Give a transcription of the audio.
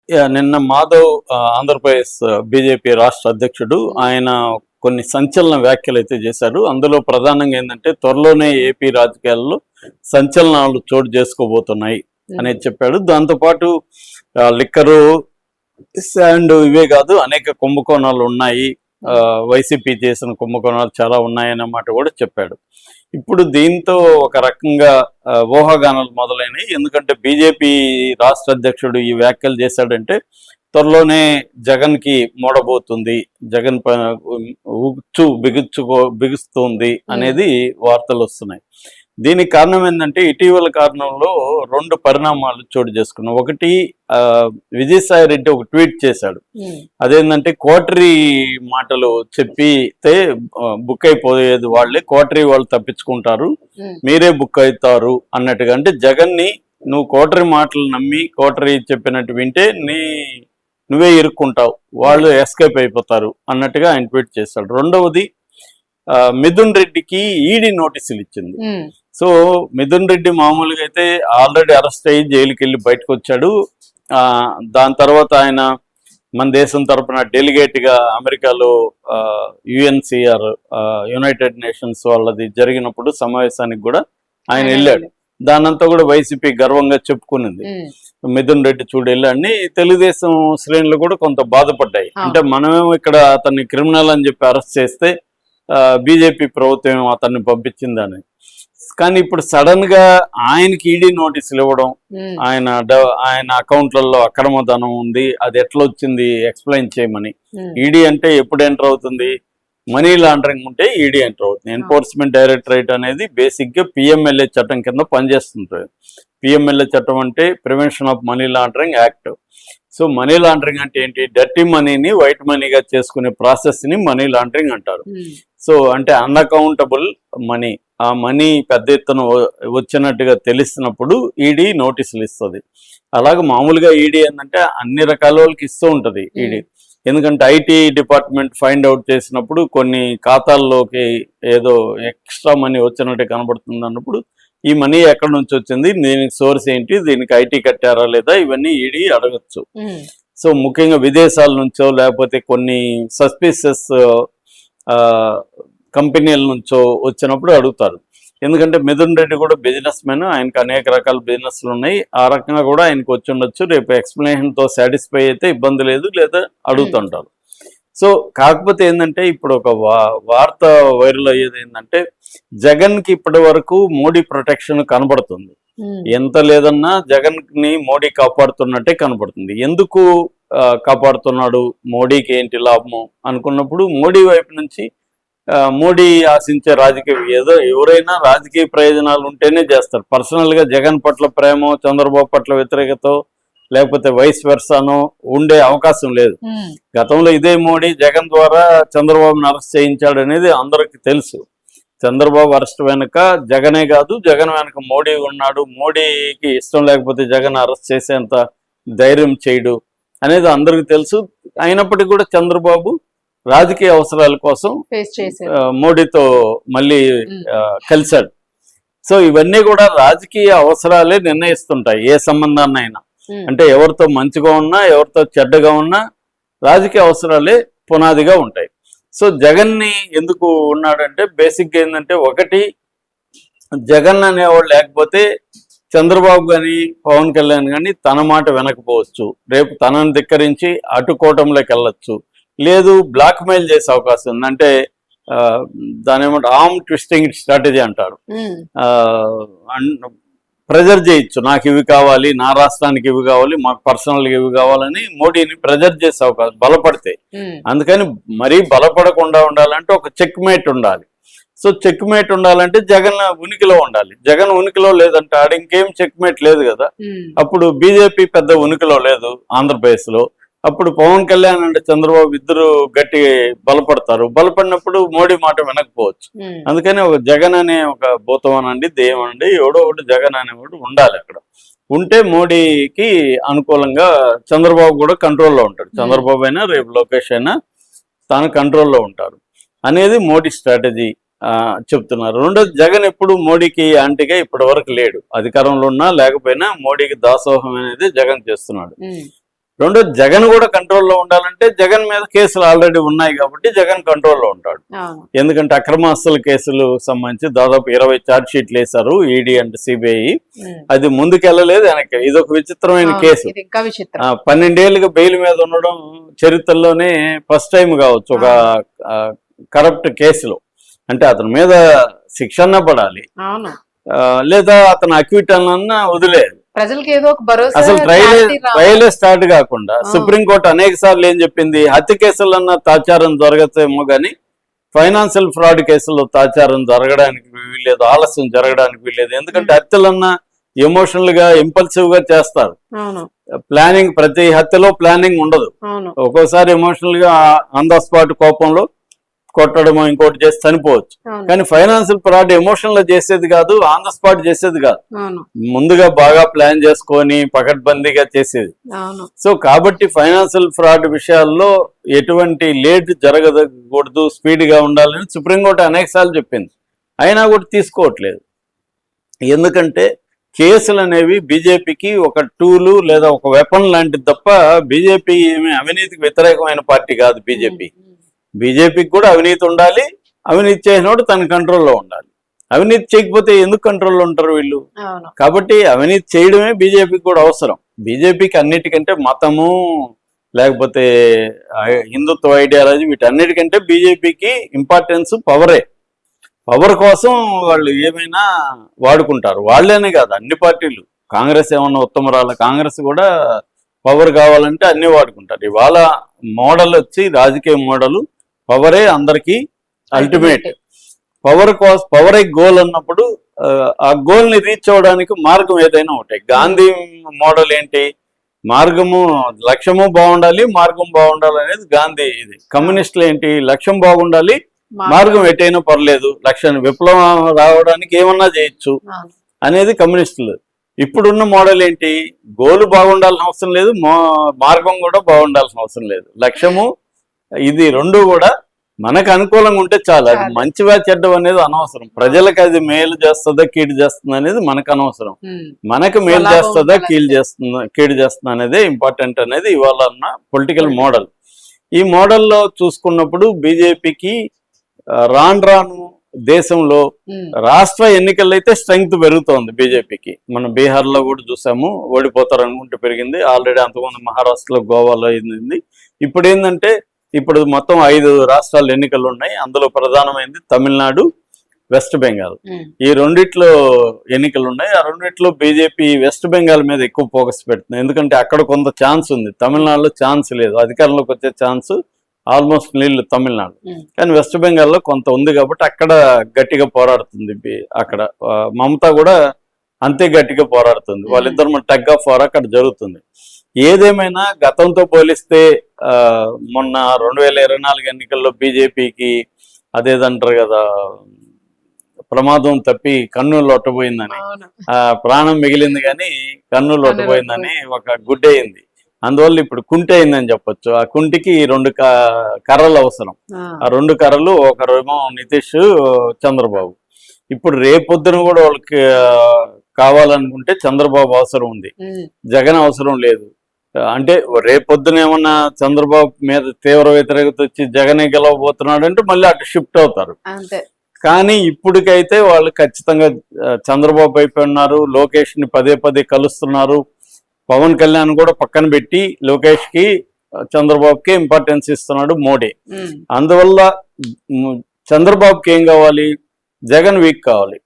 నిన్న మాధవ్ ఆంధ్రప్రదేశ్ బీజేపీ రాష్ట్ర అధ్యక్షుడు ఆయన కొన్ని సంచలన వ్యాఖ్యలు అయితే చేశారు. అందులో ప్రధానంగా ఏంటంటే త్వరలోనే ఏపీ రాజకీయాల్లో సంచలనాలు చోటు చేసుకోబోతున్నాయి అనేది చెప్పాడు. దాంతోపాటు లిక్కరు శాండ్ ఇవే కాదు అనేక కుంభకోణాలు ఉన్నాయి, వైసీపీ చేసిన కుంభకోణాలు చాలా ఉన్నాయన్నమాట కూడా చెప్పాడు. ఇప్పుడు దీంతో ఒక రకంగా ఊహాగానాలు మొదలైనవి. ఎందుకంటే బీజేపీ రాష్ట్ర అధ్యక్షుడు ఈ వ్యాఖ్యలు చేశాడంటే త్వరలోనే జగన్ కి మూడబోతుంది, జగన్ బిగుస్తుంది అనేది వార్తలు వస్తున్నాయి. దీనికి కారణం ఏంటంటే ఇటీవల కారణంలో రెండు పరిణామాలు చోటు చేసుకున్నాం. ఒకటి, విజయసాయి రెడ్డి ఒక ట్వీట్ చేశాడు. అదేంటంటే కోటరీ మాటలు చెప్పితే బుక్ అయిపోయేది వాళ్ళే, కోటరీ వాళ్ళు తప్పించుకుంటారు, మీరే బుక్ అవుతారు అన్నట్టుగా. అంటే జగన్ ని నువ్వు కోటరీ మాటలు నమ్మి కోటరీ చెప్పినట్టు వింటే నువ్వే ఇరుక్కుంటావు, వాళ్ళు ఎస్కేప్ అయిపోతారు అన్నట్టుగా ఆయన ట్వీట్ చేశాడు. రెండవది, మిథున్ రెడ్డికి ఈడీ నోటీసులు ఇచ్చింది. సో మిథున్ రెడ్డి మామూలుగా అయితే ఆల్రెడీ అరెస్ట్ అయ్యి జైలుకి వెళ్ళి బయటకు వచ్చాడు. దాని తర్వాత ఆయన మన దేశం తరపున డెలిగేట్ గా అమెరికాలో యుఎన్సిఆర్ యునైటెడ్ నేషన్స్ వాళ్ళది జరిగినప్పుడు సమావేశానికి కూడా ఆయన వెళ్ళాడు. దానంతా కూడా వైసీపీ గర్వంగా చెప్పుకునింది, మిథున్ రెడ్డి చూడు వెళ్ళాడని. తెలుగుదేశం శ్రేణులు కూడా కొంత బాధపడ్డాయి. అంటే మనమేమో ఇక్కడ అతన్ని క్రిమినల్ అని చెప్పి అరెస్ట్ చేస్తే బీజేపీ ప్రభుత్వం అతన్ని పంపించిందని. కానీ ఇప్పుడు సడన్ గా ఆయనకి ఈడీ నోటీసులు ఇవ్వడం, ఆయన అకౌంట్లలో అక్రమ ధనం ఉంది, అది ఎట్లా వచ్చింది ఎక్స్ప్లెయిన్ చేయమని. ఈడీ అంటే ఎప్పుడు ఎంటర్ అవుతుంది? మనీ లాండరింగ్ ఉంటే ఈడీ ఎంటర్ అవుతుంది. ఎన్ఫోర్స్మెంట్ డైరెక్టరేట్ అనేది బేసిక్ గా పిఎంఎల్ఏ చట్టం కింద పనిచేస్తుంటుంది. పిఎంఎల్ఏ చట్టం అంటే prevention of money laundering act. So money laundering అంటే ఏంటి? డర్టీ మనీని వైట్ మనీగా చేసుకునే ప్రాసెస్ ని మనీ లాండరింగ్ అంటారు. సో అంటే అన్అకౌంటబుల్ మనీ, ఆ మనీ పెద్ద ఎత్తున వచ్చినట్టుగా తెలిసినప్పుడు ఈడీ నోటీసులు ఇస్తుంది. అలాగే మామూలుగా ఈడీ ఏంటంటే అన్ని రకాల వాళ్ళకి ఇస్తూ ఉంటుంది ఈడీ. ఎందుకంటే ఐటీ డిపార్ట్మెంట్ ఫైండ్ అవుట్ చేసినప్పుడు కొన్ని ఖాతాల్లోకి ఏదో ఎక్స్ట్రా మనీ వచ్చినట్టు కనబడుతుంది అన్నప్పుడు ఈ మనీ ఎక్కడి నుంచి వచ్చింది, దీనికి సోర్స్ ఏంటి, దీనికి ఐటీ కట్టారా లేదా, ఇవన్నీ ఈడీ అడగచ్చు. సో ముఖ్యంగా విదేశాల నుంచో లేకపోతే కొన్ని సస్పిషియస్ కంపెనీల నుంచో వచ్చినప్పుడు అడుగుతారు. ఎందుకంటే మిథున్ రెడ్డి కూడా బిజినెస్ మ్యాన్, ఆయనకు అనేక రకాల బిజినెస్లు ఉన్నాయి. ఆ రకంగా కూడా ఆయనకు వచ్చి ఉండొచ్చు. రేపు ఎక్స్ప్లెనేషన్తో సాటిస్ఫై అయితే ఇబ్బంది లేదు, లేదా అడుగుతుంటారు. సో కాకపోతే ఏంటంటే ఇప్పుడు ఒక వార్త వైరల్ అయ్యేది ఏంటంటే జగన్కి ఇప్పటి వరకు మోడీ ప్రొటెక్షన్ కనబడుతుంది. ఎంత లేదన్నా జగన్ ని మోడీ కాపాడుతున్నట్టే కనబడుతుంది. ఎందుకు కాపాడుతున్నాడు, మోడీకి ఏంటి లాభము అనుకున్నప్పుడు మోడీ వైపు నుంచి మోడీ ఆశించే ఎవరైనా రాజకీయ ప్రయోజనాలు ఉంటేనే చేస్తారు. పర్సనల్ గా జగన్ పట్ల ప్రేమ, చంద్రబాబు పట్ల వ్యతిరేకత లేకపోతే వైస్ వెర్సానో ఉండే అవకాశం లేదు. గతంలో ఇదే మోడీ జగన్ ద్వారా చంద్రబాబును అరెస్ట్ చేయించాడు అనేది అందరికి తెలుసు. చంద్రబాబు అరెస్ట్ వెనుక జగనే కాదు, జగన్ వెనుక మోడీ ఉన్నాడు. మోడీకి ఇష్టం లేకపోతే జగన్ అరెస్ట్ చేసేంత ధైర్యం చేయడు అనేది అందరికి తెలుసు. అయినప్పటికీ కూడా చంద్రబాబు రాజకీయ అవసరాల కోసం మోడీతో మళ్ళీ కలిశాడు. సో ఇవన్నీ కూడా రాజకీయ అవసరాలే నిర్ణయిస్తుంటాయి ఏ సంబంధాన్నైనా. అంటే ఎవరితో మంచిగా ఉన్నా ఎవరితో చెడ్డగా ఉన్నా రాజకీయ అవసరాలే పునాదిగా ఉంటాయి. సో జగన్ ని ఎందుకు ఉన్నాడంటే బేసిక్గా ఏంటంటే, ఒకటి జగన్ అనేవాడు లేకపోతే చంద్రబాబు కానీ పవన్ కళ్యాణ్ కానీ తన మాట వినకపోవచ్చు. రేపు తనను ధిక్కరించి అటు కూటమిలోకి వెళ్ళొచ్చు, లేదు బ్లాక్ మెయిల్ చేసే అవకాశం ఉంది. అంటే దాని ఏమంటే ఆర్మ్ ట్విస్టింగ్ స్ట్రాటజీ అంటారు. ప్రెజర్ చేయొచ్చు, నాకు ఇవి కావాలి, నా రాష్ట్రానికి ఇవి కావాలి, మాకు పర్సనల్గా ఇవి కావాలని మోడీని ప్రెజర్ చేసే అవకాశం బలపడితే. అందుకని మరీ బలపడకుండా ఉండాలంటే ఒక చెక్ మేట్ ఉండాలి. సో చెక్ మేట్ ఉండాలంటే జగన్ ఉనికిలో ఉండాలి. జగన్ ఉనికిలో లేదంటే ఆడ ఇంకేం చెక్ మేట్ లేదు కదా. అప్పుడు బీజేపీ పెద్ద ఉనికిలో లేదు ఆంధ్రప్రదేశ్ లో. అప్పుడు పవన్ కళ్యాణ్ అంటే చంద్రబాబు ఇద్దరు గట్టి బలపడతారు. బలపడినప్పుడు మోడీ మాట వినకపోవచ్చు. అందుకని ఒక జగన్ అనే ఒక భూతం అనండి, దెయ్యం అనండి, ఎవడో ఒకటి జగన్ అనేవాడు ఉండాలి అక్కడ. ఉంటే మోడీకి అనుకూలంగా చంద్రబాబు కూడా కంట్రోల్లో ఉంటాడు. చంద్రబాబు అయినా రేపు లోకేష్ అయినా తాను కంట్రోల్లో ఉంటారు అనేది మోడీ స్ట్రాటజీ చెప్తున్నారు. రెండోది, జగన్ ఎప్పుడు మోడీకి యాంటీగా ఇప్పటి వరకు లేడు. అధికారంలో ఉన్నా లేకపోయినా మోడీకి దాసోహం అనేది జగన్ చేస్తున్నాడు. రెండోది జగన్ కూడా కంట్రోల్లో ఉండాలంటే జగన్ మీద కేసులు ఆల్రెడీ ఉన్నాయి కాబట్టి జగన్ కంట్రోల్లో ఉంటాడు. ఎందుకంటే అక్రమాస్తుల కేసులు సంబంధించి దాదాపు 20 ఛార్జ్ షీట్లు వేశారు ఈడీ అండ్ సిబిఐ. అది ముందుకెళ్ళలేదు వెనక్కి. ఇది ఒక విచిత్రమైన కేసు. 12 ఏళ్ళుగా బెయిల్ మీద ఉండడం చరిత్రలోనే ఫస్ట్ టైం కావచ్చు ఒక కరప్ట్ కేసులో. అంటే అతని మీద శిక్షణ పడాలి, లేదా అతను అక్విటల్ అన్న వదిలేదు. ప్రజలకి ఏదో ఒక భరోసా. అసలు ట్రయలే స్టార్ట్ కాకుండా సుప్రీంకోర్టు అనేక సార్లు ఏం చెప్పింది, హత్య కేసులన్నా తాచారం జరగచ్చేమో కానీ ఫైనాన్షియల్ ఫ్రాడ్ కేసుల్లో తాచారం జరగడానికి వీల్లేదు, ఆలస్యం జరగడానికి వీల్లేదు. ఎందుకంటే హత్యలన్నా ఎమోషనల్ గా ఇంపల్సివ్ గా చేస్తారు. ప్లానింగ్, ప్రతి హత్యలో ప్లానింగ్ ఉండదు. ఒక్కోసారి ఎమోషనల్ గా ఆన్ ద స్పాట్ కోపంలో కొట్టడమో ఇంకోటి చేసి చనిపోవచ్చు. కానీ ఫైనాన్షియల్ ఫ్రాడ్ ఎమోషనల్ గా చేసేది కాదు, ఆన్ ద స్పాట్ చేసేది కాదు, ముందుగా బాగా ప్లాన్ చేసుకొని పకడ్బందీగా చేసేది. సో కాబట్టి ఫైనాన్షియల్ ఫ్రాడ్ విషయాల్లో ఎటువంటి లేట్ జరగకూడదు, స్పీడ్ గా ఉండాలని సుప్రీంకోర్టు అనేక సార్లు చెప్పింది. అయినా కూడా తీసుకోవట్లేదు. ఎందుకంటే కేసులు అనేవి బీజేపీకి ఒక టూలు లేదా ఒక వెపన్ లాంటిది తప్ప బీజేపీ ఏమి అవినీతికి వ్యతిరేకమైన పార్టీ కాదు. బీజేపీకి కూడా అవినీతి ఉండాలి, అవినీతి చేసినప్పుడు తన కంట్రోల్లో ఉండాలి. అవినీతి చేయకపోతే ఎందుకు కంట్రోల్లో ఉంటారు వీళ్ళు? కాబట్టి అవినీతి చేయడమే బీజేపీకి కూడా అవసరం. బీజేపీకి అన్నిటికంటే మతము లేకపోతే హిందుత్వ ఐడియాలజీ వీటన్నిటికంటే బీజేపీకి ఇంపార్టెన్స్ పవరే. పవర్ కోసం వాళ్ళు ఏమైనా వాడుకుంటారు. వాళ్ళేనే కాదు, అన్ని పార్టీలు. కాంగ్రెస్ ఏమన్నా ఉత్తమరాల, కాంగ్రెస్ కూడా పవర్ కావాలంటే అన్ని వాడుకుంటారు. ఇవాళ మోడల్ వచ్చి రాజకీయ మోడల్ పవరే అందరికీ అల్టిమేట్. పవరే గోల్ అన్నప్పుడు ఆ గోల్ ని రీచ్ అవ్వడానికి మార్గం ఏదైనా ఉంటాయి. గాంధీ మోడల్ ఏంటి? మార్గము, లక్ష్యము బాగుండాలి, మార్గం బాగుండాలి అనేది గాంధీ ఇది. కమ్యూనిస్టులు ఏంటి? లక్ష్యం బాగుండాలి, మార్గం ఎటైనా పర్లేదు, లక్ష్యాన్ని విప్లవం రావడానికి ఏమన్నా చేయొచ్చు అనేది కమ్యూనిస్టులు. ఇప్పుడున్న మోడల్ ఏంటి? గోలు బాగుండాల్సిన అవసరం లేదు, మార్గం కూడా బాగుండాల్సిన అవసరం లేదు. లక్ష్యము ఇది రెండు కూడా మనకు అనుకూలంగా ఉంటే చాలు. అది మంచివా చెడ్డం అనేది అనవసరం. ప్రజలకు అది మేలు చేస్తుందా కీడు చేస్తుంది అనేది మనకు అనవసరం. మనకు మేలు చేస్తుందా కీడు చేస్తుందా అనేదే ఇంపార్టెంట్ అనేది ఇవాళ ఉన్న పొలిటికల్ మోడల్. ఈ మోడల్లో చూసుకున్నప్పుడు బీజేపీకి రాను దేశంలో రాష్ట్ర ఎన్నికల్లో అయితే స్ట్రెంగ్త్ పెరుగుతోంది బీజేపీకి. మనం బీహార్ లో కూడా చూసాము, ఓడిపోతారు అనుకుంటే పెరిగింది. ఆల్రెడీ అంతకుముందు మహారాష్ట్రలో, గోవాలో అయింది. ఇప్పుడు ఏంటంటే ఇప్పుడు మొత్తం 5 రాష్ట్రాలు ఎన్నికలు ఉన్నాయి. అందులో ప్రధానమైనది తమిళనాడు, వెస్ట్ బెంగాల్. ఈ రెండిట్లో ఎన్నికలు ఉన్నాయి. ఆ రెండిట్లో బీజేపీ వెస్ట్ బెంగాల్ మీద ఎక్కువ ఫోకస్ పెడుతుంది. ఎందుకంటే అక్కడ కొంత ఛాన్స్ ఉంది, తమిళనాడులో ఛాన్స్ లేదు. అధికారంలోకి వచ్చే ఛాన్స్ ఆల్మోస్ట్ నీళ్ళు తమిళనాడు, కానీ వెస్ట్ బెంగాల్లో కొంత ఉంది కాబట్టి అక్కడ గట్టిగా పోరాడుతుంది. అక్కడ మమతా కూడా అంతే గట్టిగా పోరాడుతుంది. వాళ్ళిద్దరు టగ్ ఆఫ్ వార్ అక్కడ జరుగుతుంది. ఏదేమైనా గతంతో పోలిస్తే మొన్న 2024 ఎన్నికల్లో బీజేపీకి అదేదంటారు కదా, ప్రమాదం తప్పి కన్నులు లొట్టబోయిందని, ప్రాణం మిగిలింది కానీ కన్నులు లొట్టబోయిందని ఒక గుడ్డయింది. అందువల్ల ఇప్పుడు కుంటి అయిందని చెప్పొచ్చు. ఆ కుంటికి 2 కర్రలు అవసరం. ఆ 2 కర్రలు, ఒకరేమో నితీష్, చంద్రబాబు. ఇప్పుడు రేపొద్దున కూడా వాళ్ళకి కావాలనుకుంటే చంద్రబాబు అవసరం ఉంది, జగన్ అవసరం లేదు. అంటే రేపొద్దున ఏమన్నా చంద్రబాబు మీద తీవ్ర వ్యతిరేకత వచ్చి జగనే గెలవబోతున్నాడు అంటే మళ్ళీ అటు షిఫ్ట్ అవుతారు. కానీ ఇప్పటికైతే వాళ్ళు ఖచ్చితంగా చంద్రబాబు అయిపోయి ఉన్నారు. లోకేష్ ని పదే కలుస్తున్నారు. పవన్ కళ్యాణ్ కూడా పక్కన పెట్టి లోకేష్ కి, చంద్రబాబుకి ఇంపార్టెన్స్ ఇస్తున్నాడు మోడీ. అందువల్ల చంద్రబాబుకి ఏం కావాలి? జగన్ వీక్ కావాలి.